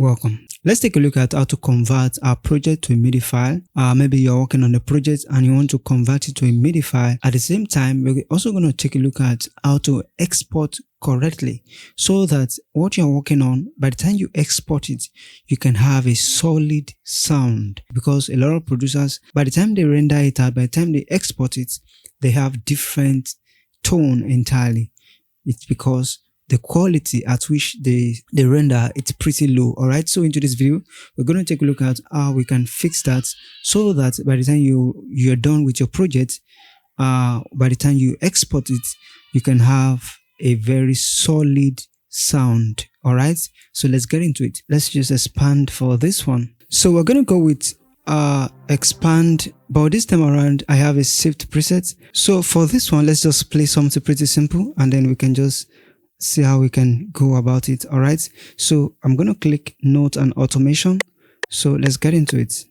Welcome. Let's take a look at how to convert our project to a MIDI file. Maybe you're working on a project and you want to convert it to a MIDI file. At the same time, we're also going to take a look at how to export correctly so that what you're working on, by the time you export it, you can have a solid sound. Because a lot of producers, by the time they render it out, by the time they export it, they have different tone entirely. It's because the quality at which they render, it's pretty low. All right, so into this video we're going to take a look at how we can fix that so that by the time you're done with your project, by the time you export it, you can have a very solid sound. All right, so let's get into it. Let's just expand for this one. So we're going to go with expand, but this time around I have a saved preset. So for this one, let's just play something pretty simple and then we can just see how we can go about it. All right, so I'm going to click note and automation. So let's get into it.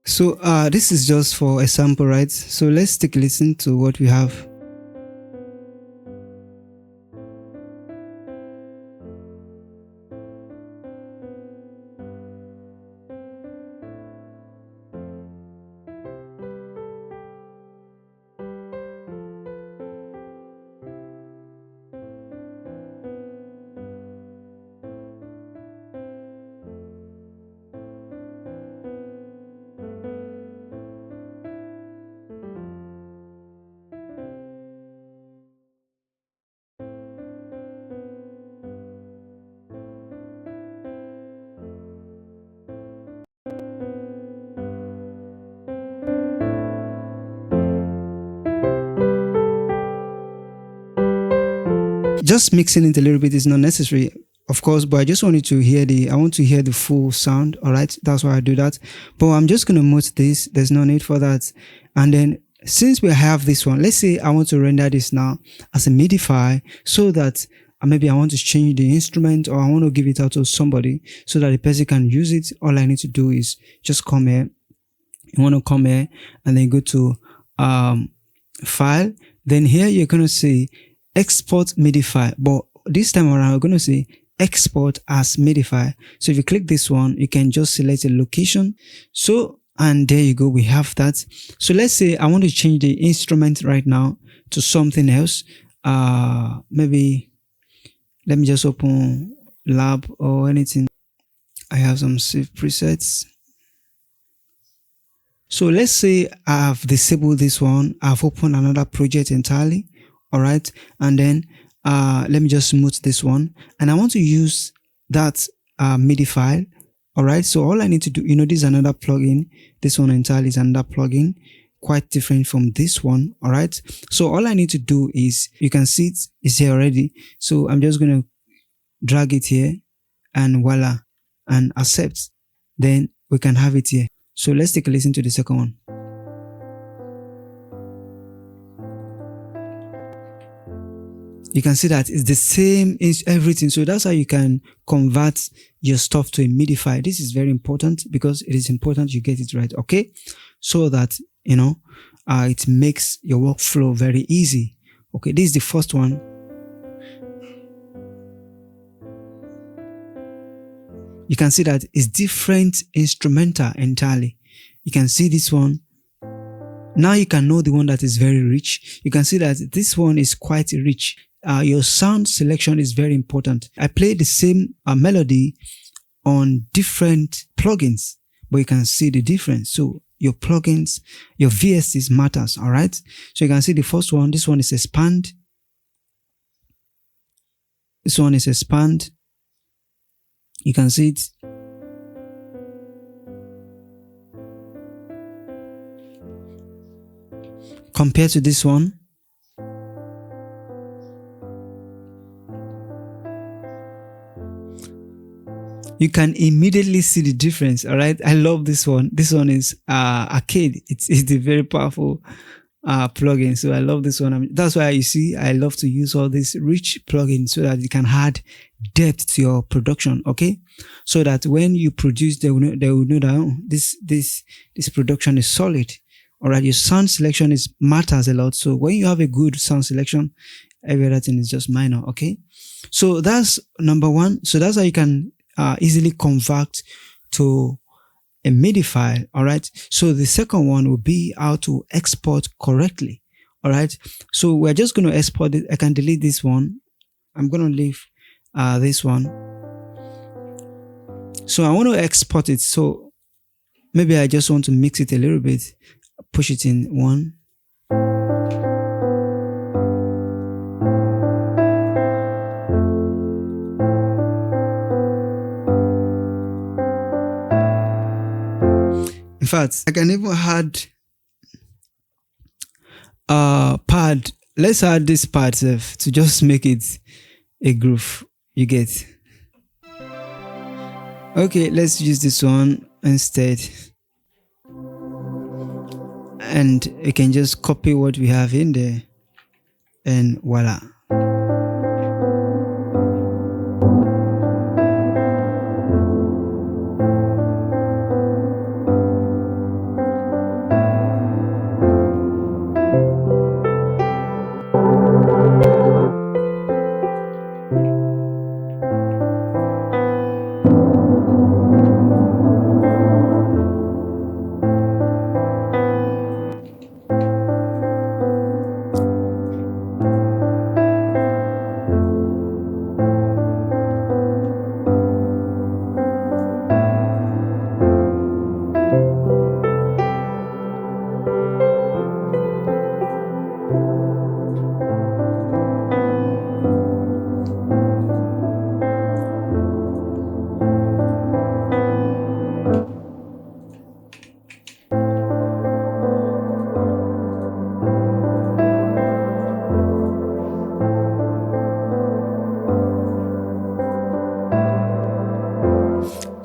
So this is just for a sample, right? So let's take a listen to what we have. Just mixing it a little bit is not necessary, of course, but I just wanted to hear I want to hear the full sound. All right, that's why I do that. But I'm just going to mute this. There's no need for that. And then since we have this one, let's say I want to render this now as a MIDI file so that maybe I want to change the instrument or I want to give it out to somebody so that the person can use it. All I need to do is just come here. You want to come here and then go to file. Then here you're going to say export MIDI file, but this time around we're going to say export as MIDI file. So if you click this one, you can just select a location. So, and there you go, we have that. So let's say I want to change the instrument right now to something else. Maybe let me just open lab or anything. I have some saved presets. So let's say I've disabled this one. I've opened another project entirely. All right, and then let me just mute this one and I want to use that MIDI file. All right, so all I need to do, this is another plugin. This one entirely is another plugin, quite different from this one. All right, so all I need to do is, you can see it's here already, so I'm just going to drag it here and voila, and accept. Then we can have it here. So let's take a listen to the second one. You can see that it's the same in everything. So that's how you can convert your stuff to a MIDI file. This is very important because it is important you get it right, okay? So that, it makes your workflow very easy. Okay, this is the first one. You can see that it's different instrumental entirely. You can see this one. Now you can know the one that is very rich. You can see that this one is quite rich. Your sound selection is very important. I play the same melody on different plugins, but you can see the difference. So your plugins, your VSTs matters. All right. So you can see the first one. This one is expand. This one is expand. You can see it. Compared to this one, you can immediately see the difference. All right, I love this one. This one is arcade. It's a very powerful plugin, so I love this one. That's why you see I love to use all these rich plugins so that you can add depth to your production. Okay, so that when you produce, they will know that oh, this production is solid. All right, your sound selection matters a lot. So when you have a good sound selection, every other thing is just minor. Okay, so that's number one. So that's how you can easily convert to a MIDI file. All right, so the second one will be how to export correctly. All right, so we're just going to export it. I can delete this one. I'm going to leave this one. So I want to export it. So maybe I just want to mix it a little bit, push it in one. In fact, I can even add pad. Let's add this pad to just make it a groove. You get. Okay, let's use this one instead. And you can just copy what we have in there. And voila.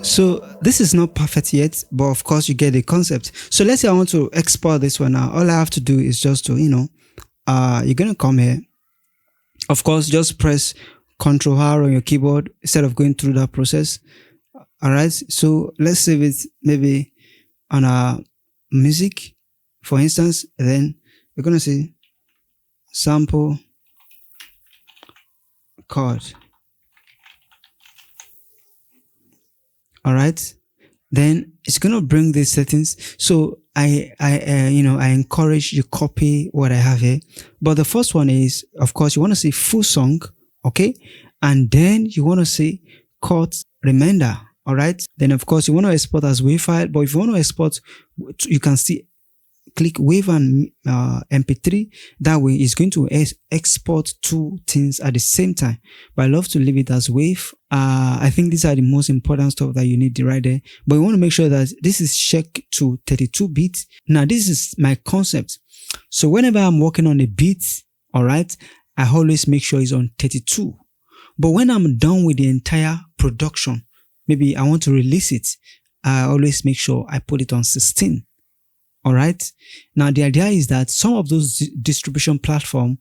So this is not perfect yet, but of course you get the concept. So let's say I want to export this one now. All I have to do is just to, you're going to come here. Of course, just press Ctrl R on your keyboard instead of going through that process. All right. So let's save it maybe on our music, for instance. Then we're going to say sample chord. All right, then it's gonna bring these settings. So I encourage you copy what I have here. But the first one is, of course, you want to say full song, okay, and then you want to say chord remainder. All right, then of course you want to export as WAV file. But if you want to export, you can see click WAV and MP3. That way, it's going to export two things at the same time. But I love to leave it as WAV. I think these are the most important stuff that you need right there. But you want to make sure that this is checked to 32 bits. Now, this is my concept. So whenever I'm working on a beat, all right, I always make sure it's on 32. But when I'm done with the entire production, maybe I want to release it, I always make sure I put it on 16. All right. Now, the idea is that some of those distribution platforms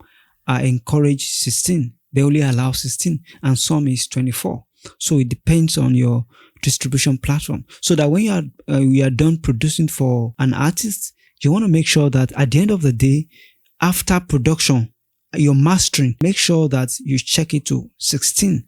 encourage 16. They only allow 16, and some is 24. So it depends on your distribution platform. So that when you are done producing for an artist, you want to make sure that at the end of the day, after production, your mastering, make sure that you check it to 16.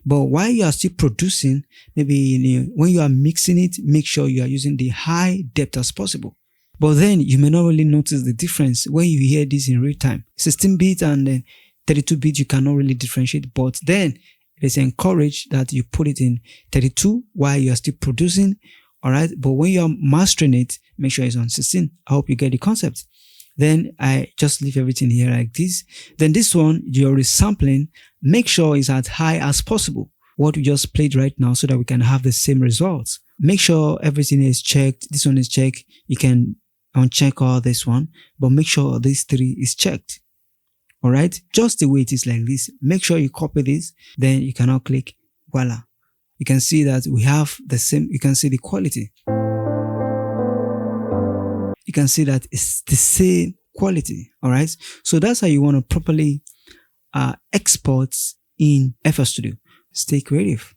But while you are still producing, maybe when you are mixing it, make sure you are using the high depth as possible. But then you may not really notice the difference when you hear this in real time. 16-bit and then 32-bit, you cannot really differentiate. But then it is encouraged that you put it in 32 while you are still producing. All right. But when you are mastering it, make sure it's on 16. I hope you get the concept. Then I just leave everything here like this. Then this one, your resampling, make sure it's as high as possible. What we just played right now so that we can have the same results. Make sure everything is checked. This one is checked. You can uncheck all this one, but make sure this 3 is checked. All right, just the way it is like this. Make sure you copy this, then you can now click voila. you can see that we have the same, you can see the quality. You can see that it's the same quality. All right. So that's how you want to properly export in FL Studio. Stay creative.